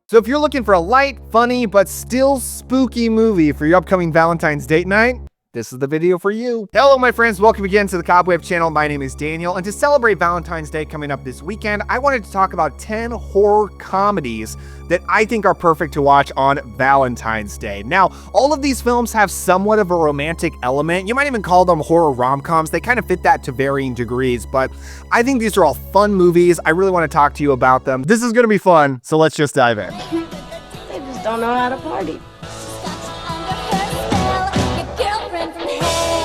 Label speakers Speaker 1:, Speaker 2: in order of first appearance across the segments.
Speaker 1: So if you're looking for a light, funny, but still spooky movie for your upcoming Valentine's date night, this is the video for you. Hello, my friends. Welcome again to the Cobweb channel. My name is Daniel, and to celebrate Valentine's Day coming up this weekend, I wanted to talk about 10 horror comedies that I think are perfect to watch on Valentine's Day. Now, all of these films have somewhat of a romantic element. You might even call them horror rom-coms. They kind of fit that to varying degrees, but I think these are all fun movies. I really want to talk to you about them. This is going to be fun, so let's just dive in.
Speaker 2: They just don't know how to party.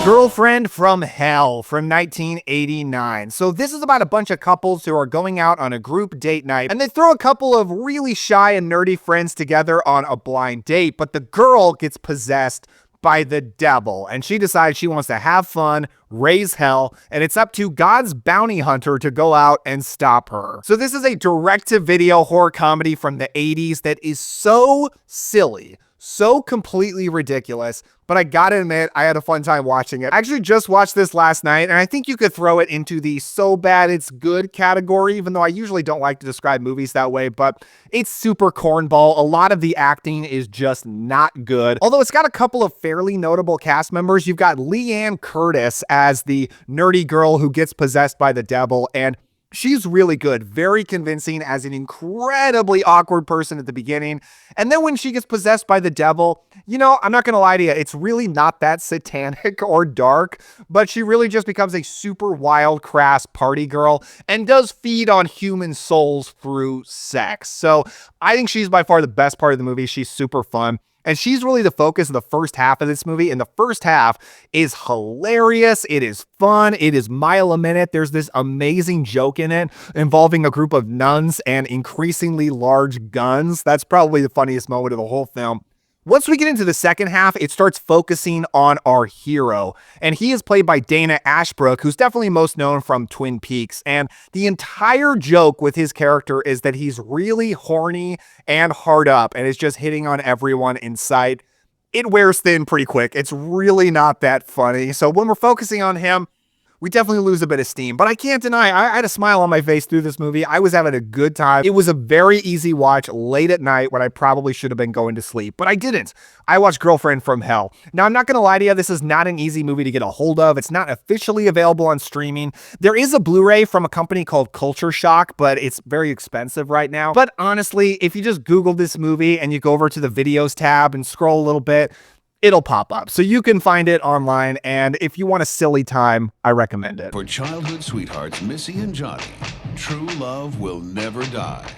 Speaker 1: Girlfriend from Hell from 1989. So this is about a bunch of couples who are going out on a group date night, and they throw a couple of really shy and nerdy friends together on a blind date, but the girl gets possessed by the devil, and she decides she wants to have fun, raise hell, and it's up to God's bounty hunter to go out and stop her. So this is a direct-to-video horror comedy from the 80s that is so silly, so completely ridiculous, but I gotta admit, I had a fun time watching it. I actually just watched this last night, and I think you could throw it into the so bad it's good category, even though I usually don't like to describe movies that way, but it's super cornball. A lot of the acting is just not good. Although it's got a couple of fairly notable cast members. You've got Leanne Curtis as the nerdy girl who gets possessed by the devil, and she's really good, very convincing as an incredibly awkward person at the beginning. And then when she gets possessed by the devil, you know, I'm not going to lie to you, it's really not that satanic or dark, but she really just becomes a super wild, crass party girl and does feed on human souls through sex. So I think she's by far the best part of the movie. She's super fun. And she's really the focus of the first half of this movie. And the first half is hilarious. It is fun. It is mile a minute. There's this amazing joke in it involving a group of nuns and increasingly large guns. That's probably the funniest moment of the whole film. Once we get into the second half, it starts focusing on our hero, and he is played by Dana Ashbrook, who's definitely most known from Twin Peaks. And the entire joke with his character is that he's really horny and hard up and is just hitting on everyone in sight. It wears thin pretty quick. It's really not that funny. So when we're focusing on him, we definitely lose a bit of steam, but I can't deny I had a smile on my face through this movie. I was having a good time. It was a very easy watch late at night when I probably should have been going to sleep, but I didn't. I watched Girlfriend from Hell. Now, I'm not going to lie to you, this is not an easy movie to get a hold of. It's not officially available on streaming. There is a Blu-ray from a company called Culture Shock, but it's very expensive right now. But honestly, if you just Google this movie and you go over to the videos tab and scroll a little bit, it'll pop up. So you can find it online, and if you want a silly time, I recommend it.
Speaker 3: For childhood sweethearts Missy and Johnny, true love will never die.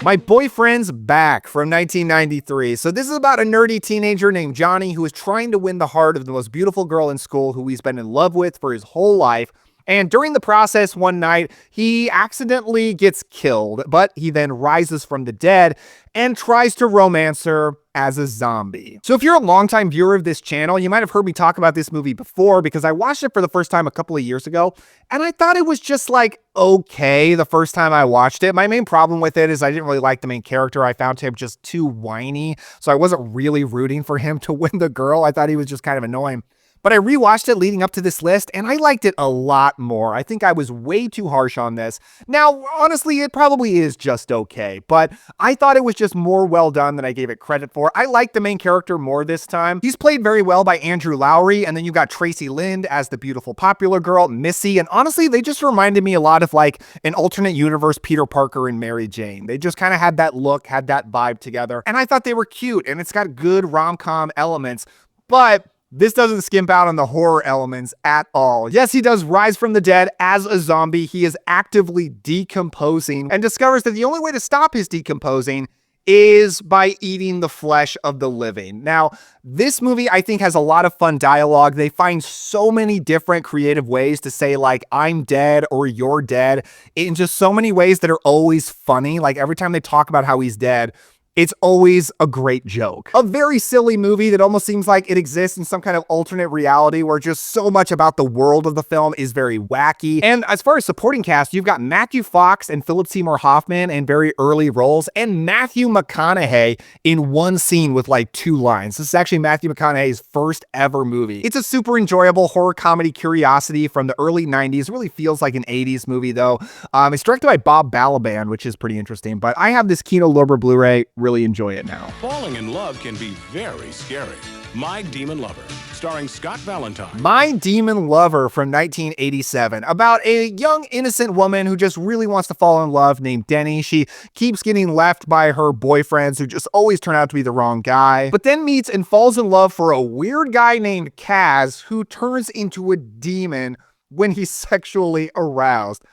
Speaker 1: My Boyfriend's Back from 1993. So this is about a nerdy teenager named Johnny who is trying to win the heart of the most beautiful girl in school who he's been in love with for his whole life. And during the process one night, he accidentally gets killed, but he then rises from the dead and tries to romance her as a zombie. So if you're a longtime viewer of this channel, you might have heard me talk about this movie before because I watched it for the first time a couple of years ago, and I thought it was just like okay the first time I watched it. My main problem with it is I didn't really like the main character. I found him just too whiny, so I wasn't really rooting for him to win the girl. I thought he was just kind of annoying. But I rewatched it leading up to this list, and I liked it a lot more. I think I was way too harsh on this. Now, honestly, it probably is just okay, but I thought it was just more well done than I gave it credit for. I like the main character more this time. He's played very well by Andrew Lowry, and then you got Tracy Lind as the beautiful popular girl, Missy, and honestly, they just reminded me a lot of like an alternate universe Peter Parker and Mary Jane. They just kind of had that look, had that vibe together, and I thought they were cute, and it's got good rom-com elements, but this doesn't skimp out on the horror elements at all. Yes, he does rise from the dead as a zombie. He is actively decomposing and discovers that the only way to stop his decomposing is by eating the flesh of the living. Now, this movie, I think, has a lot of fun dialogue. They find so many different creative ways to say, like, I'm dead or you're dead in just so many ways that are always funny. Like, every time they talk about how he's dead, it's always a great joke. A very silly movie that almost seems like it exists in some kind of alternate reality where just so much about the world of the film is very wacky. And as far as supporting cast, you've got Matthew Fox and Philip Seymour Hoffman in very early roles, and Matthew McConaughey in one scene with like 2 lines. This is actually Matthew McConaughey's first ever movie. It's a super enjoyable horror comedy curiosity from the early 90s. It really feels like an 80s movie though. It's directed by Bob Balaban, which is pretty interesting, but I have this Kino Lorber Blu-ray, really enjoy it now.
Speaker 3: Falling in love can be very scary. My Demon Lover, starring Scott Valentine.
Speaker 1: My Demon Lover from 1987, about a young innocent woman who just really wants to fall in love named Denny. She keeps getting left by her boyfriends who just always turn out to be the wrong guy, but then meets and falls in love for a weird guy named Kaz who turns into a demon when he's sexually aroused.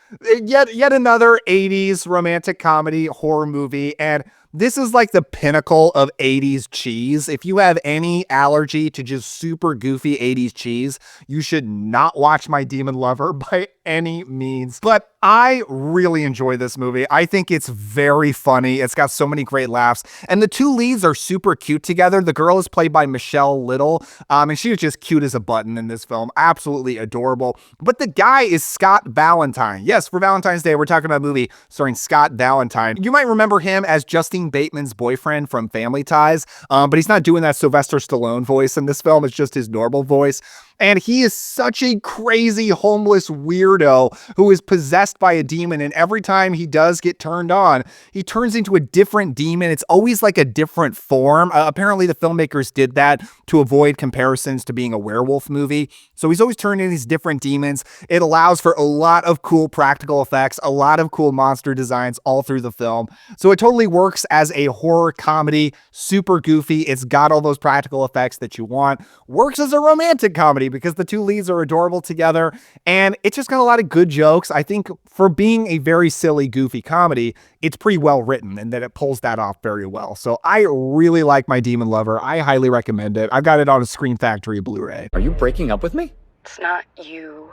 Speaker 1: Yet another 80s romantic comedy horror movie, and this is like the pinnacle of 80s cheese. If you have any allergy to just super goofy 80s cheese, you should not watch My Demon Lover by any means. But I really enjoy this movie. I think it's very funny. It's got so many great laughs. And the 2 leads are super cute together. The girl is played by Michelle Little, and she is just cute as a button in this film. Absolutely adorable. But the guy is Scott Valentine. Yes, for Valentine's Day, we're talking about a movie starring Scott Valentine. You might remember him as Justine Bateman's boyfriend from Family Ties, but he's not doing that Sylvester Stallone voice in this film. It's just his normal voice. And he is such a crazy homeless weirdo who is possessed by a demon. And every time he does get turned on, he turns into a different demon. It's always like a different form. Apparently the filmmakers did that to avoid comparisons to being a werewolf movie. So he's always turning these different demons. It allows for a lot of cool practical effects, a lot of cool monster designs all through the film. So it totally works as a horror comedy, super goofy. It's got all those practical effects that you want. Works as a romantic comedy because the 2 leads are adorable together, and it's just got a lot of good jokes. I think for being a very silly, goofy comedy, it's pretty well written and that it pulls that off very well. So I really like My Demon Lover. I highly recommend it. I've got it on a Screen Factory Blu-ray.
Speaker 4: Are you breaking up with me?
Speaker 2: It's not you.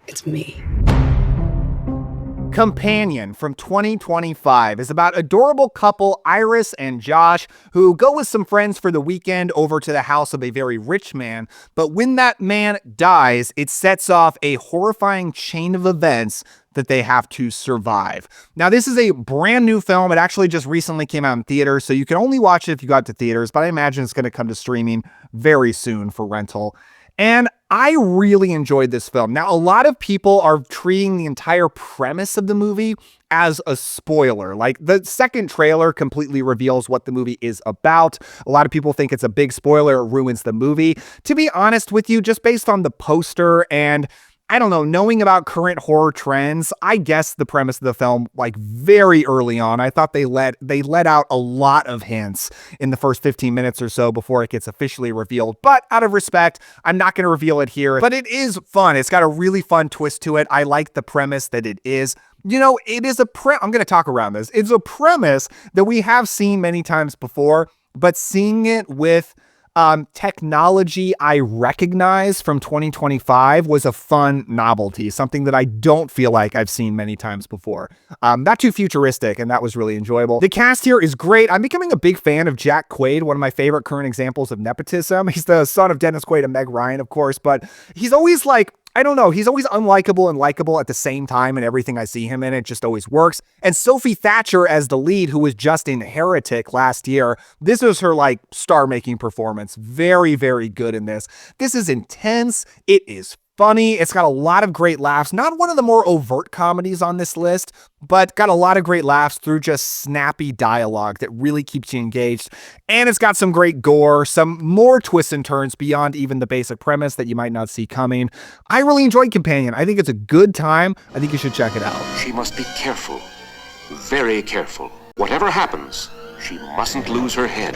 Speaker 2: It's me.
Speaker 1: Companion from 2025 is about adorable couple Iris and Josh who go with some friends for the weekend over to the house of a very rich man. But when that man dies, it sets off a horrifying chain of events that they have to survive. Now, this is a brand new film. It actually just recently came out in theaters, so you can only watch it if you got to theaters, but I imagine it's going to come to streaming very soon for rental. And I really enjoyed this film. Now, a lot of people are treating the entire premise of the movie as a spoiler. Like, the second trailer completely reveals what the movie is about. A lot of people think it's a big spoiler. It ruins the movie. To be honest with you, just based on the poster and I don't know, knowing about current horror trends, I guessed the premise of the film like very early on. I thought they let out a lot of hints in the first 15 minutes or so before it gets officially revealed. But out of respect, I'm not going to reveal it here. But it is fun. It's got a really fun twist to it. I like the premise that it is. You know, it is I'm going to talk around this. It's a premise that we have seen many times before, but seeing it with technology I recognize from 2025 was a fun novelty, something that I don't feel like I've seen many times before. Not too futuristic, and that was really enjoyable. The cast here is great. I'm becoming a big fan of Jack Quaid, one of my favorite current examples of nepotism. He's the son of Dennis Quaid and Meg Ryan, of course, but he's always like, I don't know, he's always unlikable and likable at the same time, and everything I see him in, it just always works. And Sophie Thatcher as the lead, who was just in Heretic last year, this was her like star-making performance. Very, very good in this. This is intense. It is funny. It's got a lot of great laughs. Not one of the more overt comedies on this list, but got a lot of great laughs through just snappy dialogue that really keeps you engaged. And it's got some great gore, some more twists and turns beyond even the basic premise that you might not see coming. I really enjoyed Companion. I think it's a good time. I think you should check it out.
Speaker 5: She must be careful, very careful. Whatever happens, she mustn't lose her head.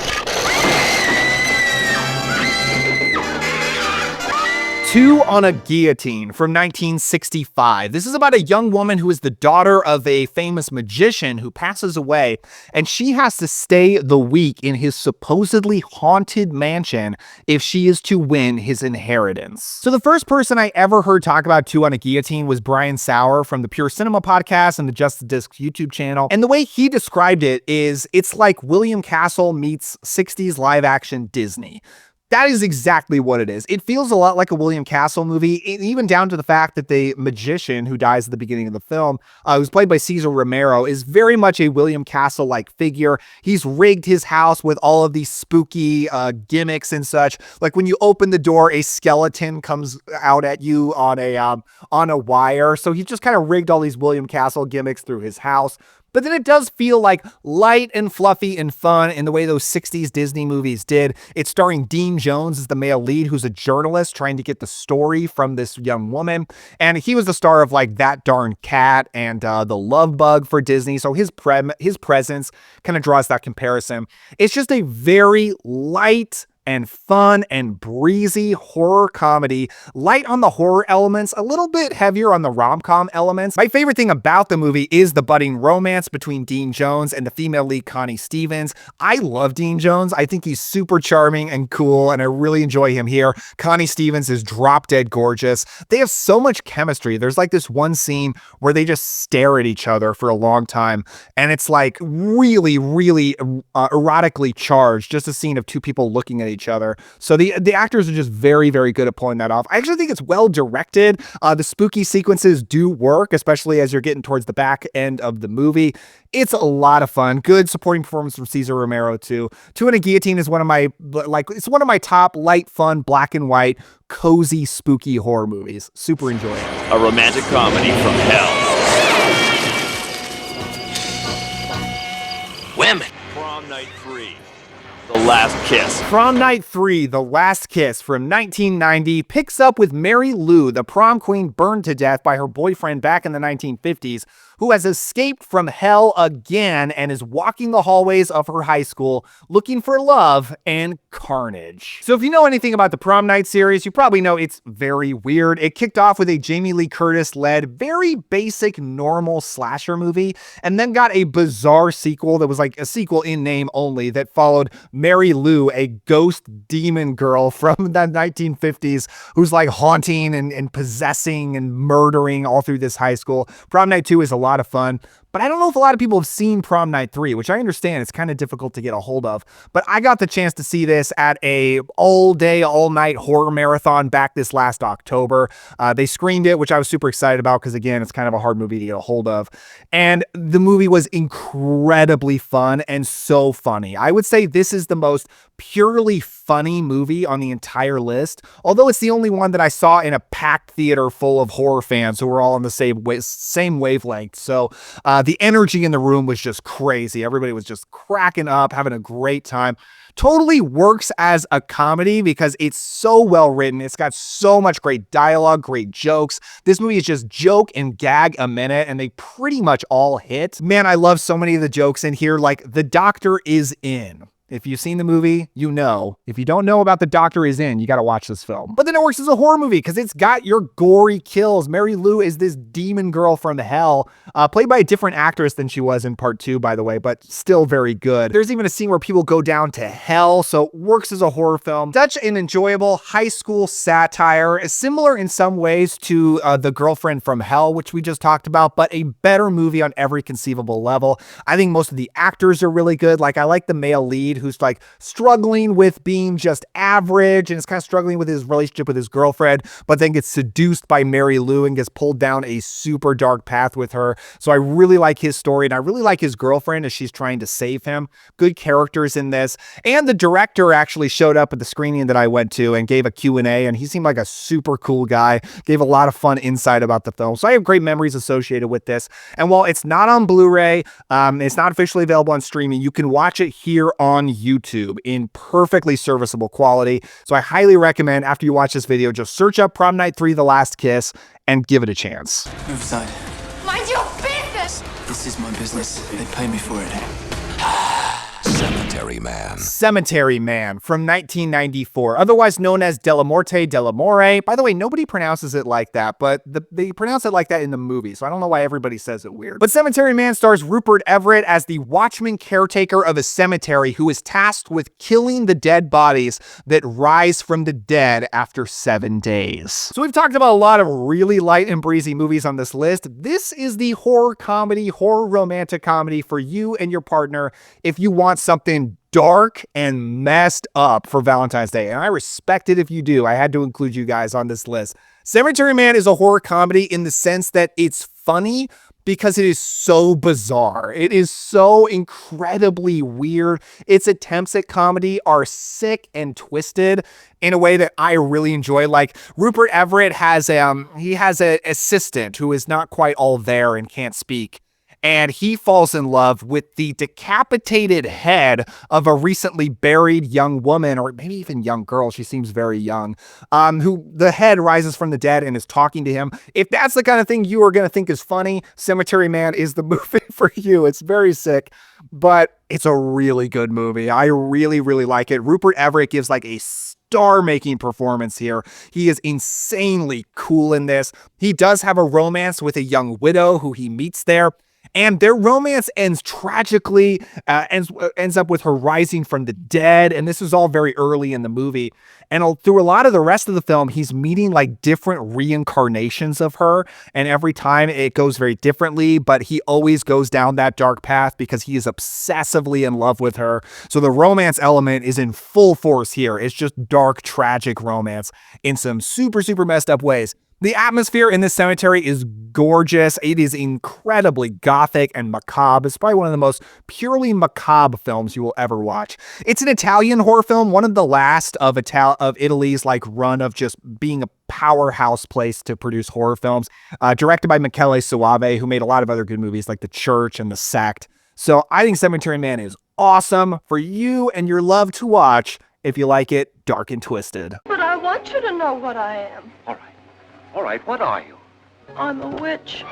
Speaker 1: Two on a Guillotine from 1965. This is about a young woman who is the daughter of a famous magician who passes away, and she has to stay the week in his supposedly haunted mansion if she is to win his inheritance. So the first person I ever heard talk about Two on a Guillotine was Brian Sauer from the Pure Cinema podcast and the Just the Discs YouTube channel. And the way he described it is it's like William Castle meets 60s live action Disney. That is exactly what it is. It feels a lot like a William Castle movie, even down to the fact that the magician who dies at the beginning of the film, who's played by Cesar Romero, is very much a William Castle-like figure. He's rigged his house with all of these spooky gimmicks and such. Like when you open the door, a skeleton comes out at you on a wire. So he just kind of rigged all these William Castle gimmicks through his house. But then it does feel like light and fluffy and fun in the way those 60s Disney movies did. It's starring Dean Jones as the male lead, who's a journalist trying to get the story from this young woman. And he was the star of like That Darn Cat and The Love Bug for Disney. So his presence kind of draws that comparison. It's just a very light and fun and breezy horror comedy, light on the horror elements, a little bit heavier on the rom-com elements. My favorite thing about the movie is the budding romance between Dean Jones and the female lead Connie Stevens. I love Dean Jones. I think he's super charming and cool, and I really enjoy him here. Connie Stevens is drop dead gorgeous. They have so much chemistry. There's like this one scene where they just stare at each other for a long time, and it's like really, really erotically charged, just a scene of two people looking at each other. So the actors are just very, very good at pulling that off. I actually think it's well directed. The spooky sequences do work, especially as you're getting towards the back end of the movie. It's a lot of fun. Good supporting performance from Cesar Romero too. Two on a Guillotine is one of my top light, fun, black and white, cozy, spooky horror movies. Super enjoyable.
Speaker 4: A romantic comedy from hell. Women. Prom Night 3. The Last Kiss.
Speaker 1: Prom Night 3, The Last Kiss from 1990 picks up with Mary Lou, the prom queen burned to death by her boyfriend back in the 1950s, who has escaped from hell again and is walking the hallways of her high school looking for love and carnage. So if you know anything about the Prom Night series, you probably know it's very weird. It kicked off with a Jamie Lee Curtis-led, very basic, normal slasher movie, and then got a bizarre sequel that was like a sequel in name only that followed Mary Lou, a ghost demon girl from the 1950s who's like haunting and possessing and murdering all through this high school. Prom Night 2 is a lot of fun, but I don't know if a lot of people have seen Prom Night 3, which I understand it's kind of difficult to get a hold of, but I got the chance to see this at a all day, all night horror marathon back this last October. They screened it, which I was super excited about because again, it's kind of a hard movie to get a hold of. And the movie was incredibly fun and so funny. I would say this is the most purely funny movie on the entire list, although it's the only one that I saw in a packed theater full of horror fans who were all on the same wavelength. So the energy in the room was just crazy. Everybody was just cracking up, having a great time. Totally works as a comedy because it's so well written. It's got so much great dialogue, great jokes. This movie is just joke and gag a minute, and they pretty much all hit. Man, I love so many of the jokes in here. Like, the doctor is in. If you've seen the movie, you know. If you don't know about The Doctor Is In, you got to watch this film. But then it works as a horror movie because it's got your gory kills. Mary Lou is this demon girl from hell, played by a different actress than she was in part 2, by the way, but still very good. There's even a scene where people go down to hell, so it works as a horror film. Such an enjoyable high school satire, similar in some ways to The Girlfriend from Hell, which we just talked about, but a better movie on every conceivable level. I think most of the actors are really good. Like, I like the male lead, who's like struggling with being just average and is kind of struggling with his relationship with his girlfriend, but then gets seduced by Mary Lou and gets pulled down a super dark path with her. So I really like his story, and I really like his girlfriend as she's trying to save him. Good characters in this. And the director actually showed up at the screening that I went to and gave a Q&A, and he seemed like a super cool guy, gave a lot of fun insight about the film. So I have great memories associated with this. And while it's not on Blu-ray, it's not officially available on streaming, you can watch it here on YouTube in perfectly serviceable quality. So I highly recommend, after you watch this video, just search up Prom Night 3, The Last Kiss and give it a chance.
Speaker 6: Move aside.
Speaker 2: Mind your business!
Speaker 6: This is my business. They pay me for it.
Speaker 4: Cemetery.
Speaker 6: Cemetery Man.
Speaker 1: Cemetery Man from 1994, otherwise known as Della Morte Dell'Amore. By the way, nobody pronounces it like that, but they pronounce it like that in the movie, so I don't know why everybody says it weird. But Cemetery Man stars Rupert Everett as the watchman caretaker of a cemetery who is tasked with killing the dead bodies that rise from the dead after 7 days. So we've talked about a lot of really light and breezy movies on this list. This is the horror comedy, horror romantic comedy for you and your partner if you want something dark and messed up for Valentine's Day. And I respect it if you do. I had to include you guys on this list. Cemetery Man is a horror comedy in the sense that it's funny because it is so bizarre. It is so incredibly weird. Its attempts at comedy are sick and twisted in a way that I really enjoy. Like Rupert Everett has an assistant who is not quite all there and can't speak. And he falls in love with the decapitated head of a recently buried young woman, or maybe even young girl. She seems very young, who the head rises from the dead and is talking to him. If that's the kind of thing you are going to think is funny, Cemetery Man is the movie for you. It's very sick, but it's a really good movie. I really, really like it. Rupert Everett gives like a star-making performance here. He is insanely cool in this. He does have a romance with a young widow who he meets there. And their romance ends tragically, ends up with her rising from the dead. And this is all very early in the movie. And through a lot of the rest of the film, he's meeting like different reincarnations of her. And every time it goes very differently, but he always goes down that dark path because he is obsessively in love with her. So the romance element is in full force here. It's just dark, tragic romance in some super, super messed up ways. The atmosphere in this cemetery is gorgeous. It is incredibly gothic and macabre. It's probably one of the most purely macabre films you will ever watch. It's an Italian horror film, one of the last of Italy's like run of just being a powerhouse place to produce horror films. Directed by Michele Soave, who made a lot of other good movies like The Church and The Sect. So I think Cemetery Man is awesome for you and your love to watch if you like it dark and twisted.
Speaker 7: But I want you to know what I am.
Speaker 5: All right, what are you?
Speaker 7: I'm a witch.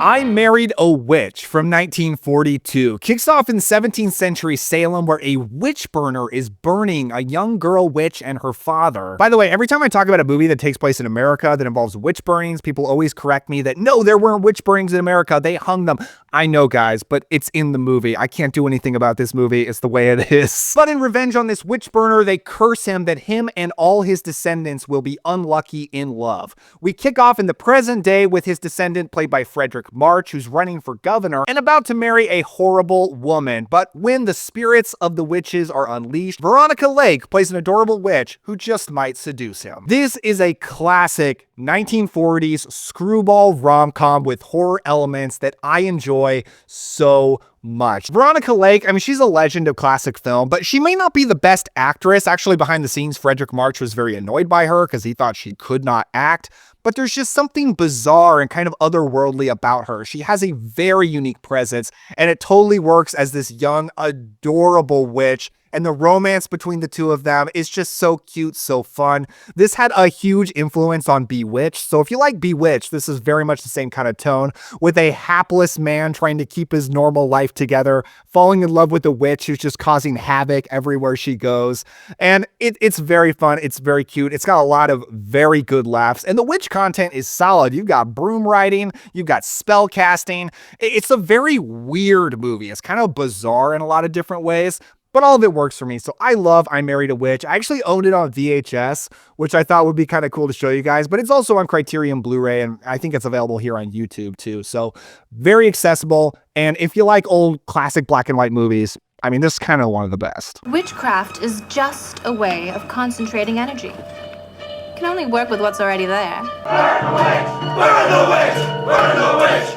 Speaker 1: I Married a Witch from 1942 kicks off in 17th century Salem, where a witch burner is burning a young girl witch and her father. By the way, every time I talk about a movie that takes place in America that involves witch burnings, people always correct me that no, there weren't witch burnings in America. They hung them. I know, guys, but it's in the movie. I can't do anything about this movie. It's the way it is. But in revenge on this witch burner, they curse him that him and all his descendants will be unlucky in love. We kick off in the present day with his descendant, played by Frederick March, who's running for governor and about to marry a horrible woman. But when the spirits of the witches are unleashed, Veronica Lake plays an adorable witch who just might seduce him. This is a classic 1940s screwball rom-com with horror elements that I enjoy so much. Veronica Lake, I mean, she's a legend of classic film, but she may not be the best actress. Actually, behind the scenes, Frederick March was very annoyed by her because he thought she could not act. But there's just something bizarre and kind of otherworldly about her. She has a very unique presence, and it totally works as this young, adorable witch. And the romance between the two of them is just so cute, so fun. This had a huge influence on Bewitched. So if you like Bewitched, this is very much the same kind of tone, with a hapless man trying to keep his normal life together, falling in love with a witch who's just causing havoc everywhere she goes. And it's very fun. It's very cute. It's got a lot of very good laughs. And the witch content is solid. You've got broom riding. You've got spell casting. It's a very weird movie. It's kind of bizarre in a lot of different ways. But all of it works for me. So I love I Married a Witch. I actually owned it on VHS, which I thought would be kind of cool to show you guys. But it's also on Criterion Blu-ray, and I think it's available here on YouTube too. So very accessible. And if you like old classic black and white movies, I mean, this is kind of one of the best.
Speaker 8: Witchcraft is just a way of concentrating energy. You can only work with what's already there.
Speaker 9: Burn the witch! Burn the witch! Burn the witch!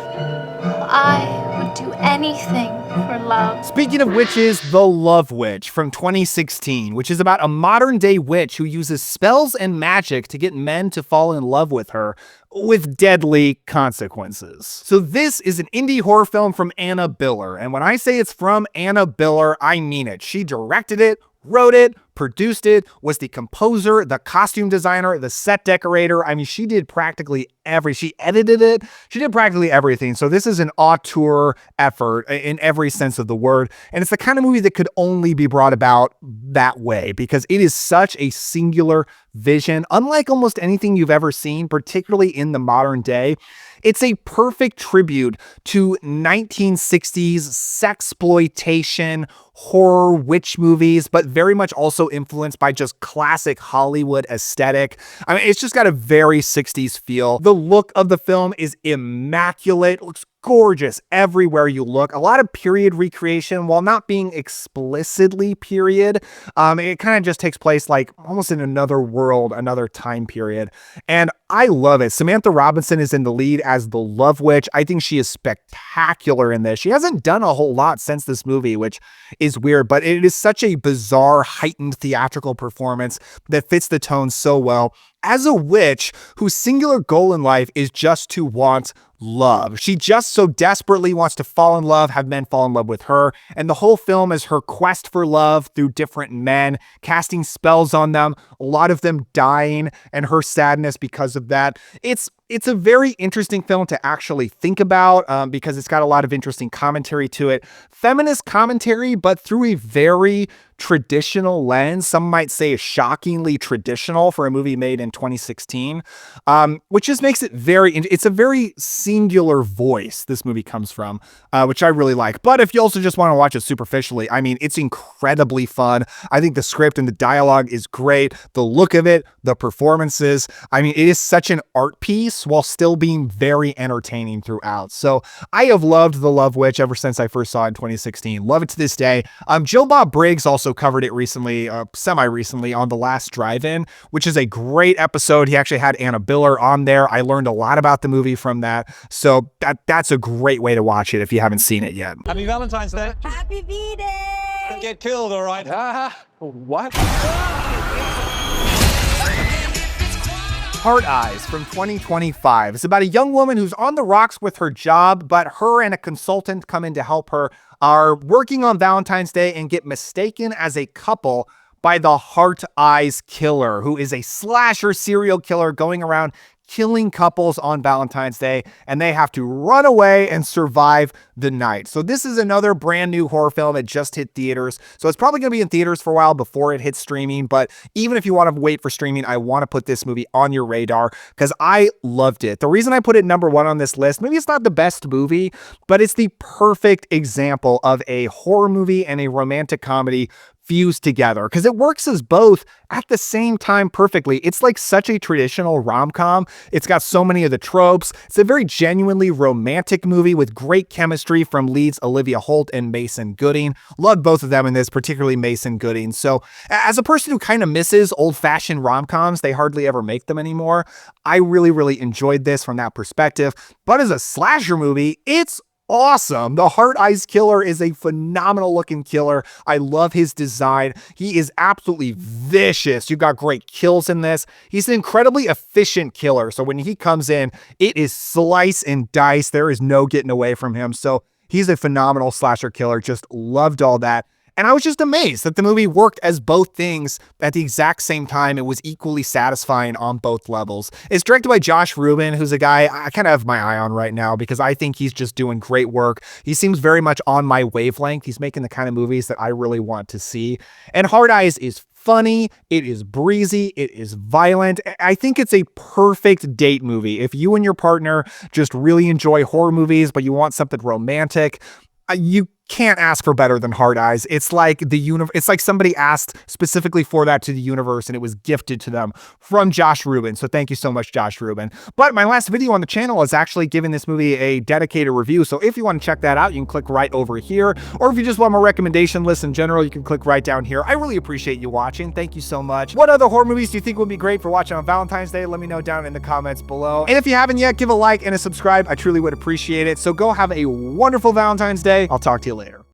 Speaker 8: I would do anything for love.
Speaker 1: Speaking of witches, The Love Witch from 2016, which is about a modern day witch who uses spells and magic to get men to fall in love with her, with deadly consequences. So this is an indie horror film from Anna Biller. And when I say it's from Anna Biller, I mean it. She directed it, wrote it, produced it, was the composer, the costume designer, the set decorator. I mean, she did practically she edited it. She did practically everything. So this is an auteur effort in every sense of the word. And it's the kind of movie that could only be brought about that way because it is such a singular vision, unlike almost anything you've ever seen, particularly in the modern day. It's a perfect tribute to 1960s sexploitation, horror, witch movies, but very much also influenced by just classic Hollywood aesthetic. I mean, it's just got a very 60s feel. The look of the film is immaculate. It looks gorgeous everywhere you look. A lot of period recreation while not being explicitly period. It kind of just takes place like almost in another world, another time period. And I love it. Samantha Robinson is in the lead as the Love Witch. I think she is spectacular in this. She hasn't done a whole lot since this movie, which is weird, but it is such a bizarre, heightened theatrical performance that fits the tone so well. As a witch whose singular goal in life is just to want love. She just so desperately wants to fall in love, have men fall in love with her. And the whole film is her quest for love through different men, casting spells on them, a lot of them dying, and her sadness because of that. It's a very interesting film to actually think about because it's got a lot of interesting commentary to it. Feminist commentary, but through a very traditional lens. Some might say shockingly traditional for a movie made in 2016, which just makes it it's a very singular voice this movie comes from, which I really like. But if you also just want to watch it superficially, I mean, it's incredibly fun. I think the script and the dialogue is great. The look of it, the performances. I mean, it is such an art piece while still being very entertaining throughout. So I have loved The Love Witch ever since I first saw it in 2016. Love it to this day. Joe Bob Briggs also covered it recently, semi-recently on The Last Drive-In, which is a great episode. He actually had Anna Biller on there. I learned a lot about the movie from that. So that's a great way to watch it if you haven't seen it yet.
Speaker 6: Happy Valentine's Day.
Speaker 10: Happy V-Day.
Speaker 6: Get killed, all right. What?
Speaker 1: Heart Eyes from 2025. It's about a young woman who's on the rocks with her job, but her and a consultant come in to help her, are working on Valentine's Day and get mistaken as a couple by the Heart Eyes killer, who is a slasher serial killer going around killing couples on Valentine's Day, and they have to run away and survive the night. So this is another brand new horror film that just hit theaters. So it's probably going to be in theaters for a while before it hits streaming. But even if you want to wait for streaming, I want to put this movie on your radar because I loved it. The reason I put it number one on this list, maybe it's not the best movie, but it's the perfect example of a horror movie and a romantic comedy fused together because it works as both at the same time perfectly. It's like such a traditional rom-com. It's got so many of the tropes. It's a very genuinely romantic movie with great chemistry from leads Olivia Holt and Mason Gooding. Loved both of them in this, particularly Mason Gooding. So as a person who kind of misses old-fashioned rom-coms, they hardly ever make them anymore. I really, really enjoyed this from that perspective. But as a slasher movie, it's awesome. The Heart Eyes killer is a phenomenal looking killer. I love his design. He is absolutely vicious. You've got great kills in this. He's an incredibly efficient killer. So when he comes in, it is slice and dice. There is no getting away from him. So he's a phenomenal slasher killer. Just loved all that. And I was just amazed that the movie worked as both things at the exact same time. It was equally satisfying on both levels. It's directed by Josh Rubin, who's a guy I kind of have my eye on right now because I think he's just doing great work. He seems very much on my wavelength. He's making the kind of movies that I really want to see. And Heart Eyes is funny, it is breezy, it is violent. I think it's a perfect date movie. If you and your partner just really enjoy horror movies, but you want something romantic, you can't ask for better than Heart Eyes. It's like it's like somebody asked specifically for that to the universe and it was gifted to them from Josh Rubin. So thank you so much, Josh Rubin. But my last video on the channel is actually giving this movie a dedicated review. So if you want to check that out, you can click right over here. Or if you just want my recommendation list in general, you can click right down here. I really appreciate you watching. Thank you so much. What other horror movies do you think would be great for watching on Valentine's Day? Let me know down in the comments below. And if you haven't yet, give a like and a subscribe. I truly would appreciate it. So go have a wonderful Valentine's Day. I'll talk to you later.